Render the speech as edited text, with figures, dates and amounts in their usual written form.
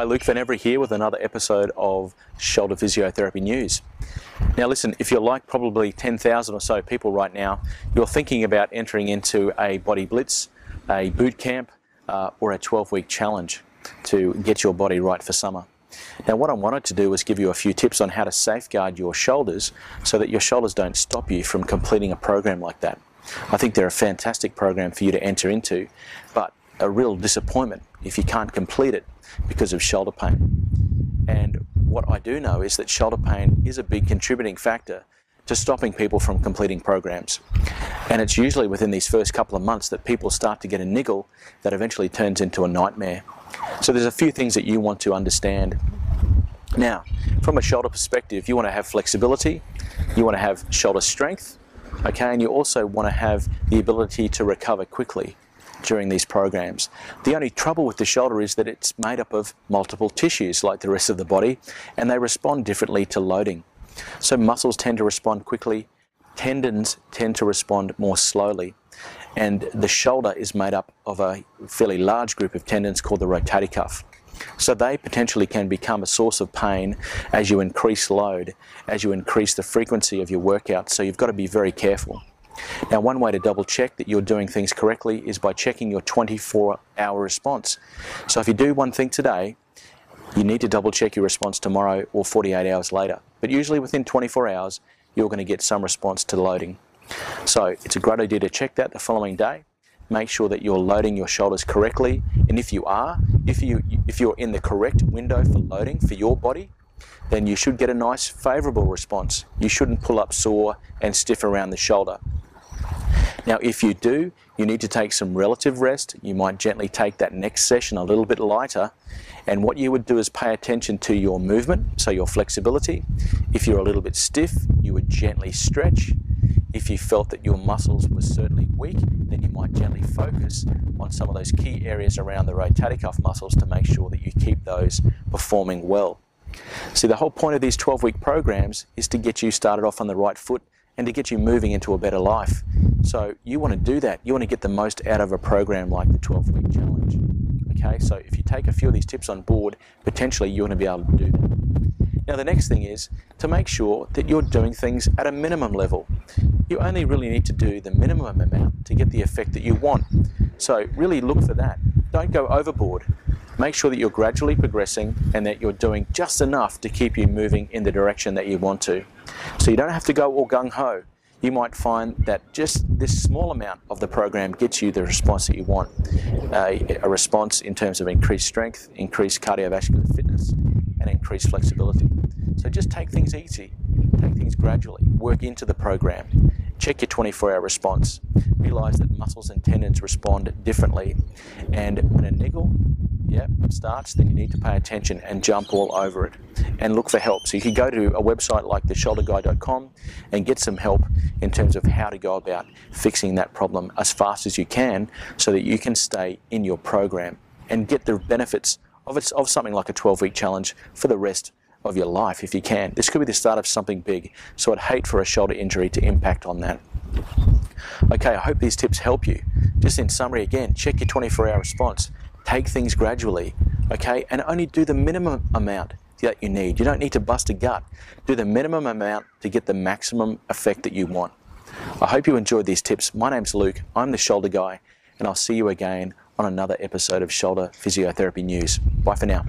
Hi, Luke Van Every here with another episode of Shoulder Physiotherapy News. Now listen, if you're like probably 10,000 or so people right now, you're thinking about entering into a body blitz, a boot camp, or a 12-week challenge to get your body right for summer. Now what I wanted to do was give you a few tips on how to safeguard your shoulders so that your shoulders don't stop you from completing a program like that. I think they're a fantastic program for you to enter into, but a real disappointment if you can't complete it because of shoulder pain. And what I do know is that shoulder pain is a big contributing factor to stopping people from completing programs. And it's usually within these first couple of months that people start to get a niggle that eventually turns into a nightmare. So there's a few things that you want to understand. Now, from a shoulder perspective, you want to have flexibility, you want to have shoulder strength, okay, and you also want to have the ability to recover quickly during these programs. The only trouble with the shoulder is that it's made up of multiple tissues like the rest of the body, and they respond differently to loading. So muscles tend to respond quickly, tendons tend to respond more slowly, and the shoulder is made up of a fairly large group of tendons called the rotator cuff. So they potentially can become a source of pain as you increase load, as you increase the frequency of your workout, so you've got to be very careful. Now, one way to double check that you're doing things correctly is by checking your 24-hour response. So if you do one thing today, you need to double check your response tomorrow or 48 hours later. But usually within 24 hours, you're going to get some response to loading. So it's a great idea to check that the following day. Make sure that you're loading your shoulders correctly. And if you are, if you're in the correct window for loading for your body, then you should get a nice favorable response. You shouldn't pull up sore and stiff around the shoulder. Now, if you do, you need to take some relative rest. You might gently take that next session a little bit lighter. And what you would do is pay attention to your movement, so your flexibility. If you're a little bit stiff, you would gently stretch. If you felt that your muscles were certainly weak, then you might gently focus on some of those key areas around the rotator cuff muscles to make sure that you keep those performing well. See, the whole point of these 12-week programs is to get you started off on the right foot and to get you moving into a better life. So you want to do that. You want to get the most out of a program like the 12-week challenge. Okay, so if you take a few of these tips on board, potentially you're going to be able to do that. Now the next thing is to make sure that you're doing things at a minimum level. You only really need to do the minimum amount to get the effect that you want. So really look for that. Don't go overboard. Make sure that you're gradually progressing and that you're doing just enough to keep you moving in the direction that you want to. So you don't have to go all gung-ho. You might find that just this small amount of the program gets you the response that you want. A response in terms of increased strength, increased cardiovascular fitness, and increased flexibility. So just take things easy, take things gradually, work into the program, check your 24-hour response, realize that muscles and tendons respond differently, and when a niggle starts, then you need to pay attention and jump all over it and look for help. So you can go to a website like theshoulderguy.com and get some help in terms of how to go about fixing that problem as fast as you can so that you can stay in your program and get the benefits of something like a 12-week challenge for the rest of your life if you can. This could be the start of something big, so I'd hate for a shoulder injury to impact on that. Okay, I hope these tips help you. Just in summary again, check your 24-hour response. Take things gradually, okay, and only do the minimum amount that you need. You don't need to bust a gut. Do the minimum amount to get the maximum effect that you want. I hope you enjoyed these tips. My name's Luke, I'm the Shoulder Guy, and I'll see you again on another episode of Shoulder Physiotherapy News. Bye for now.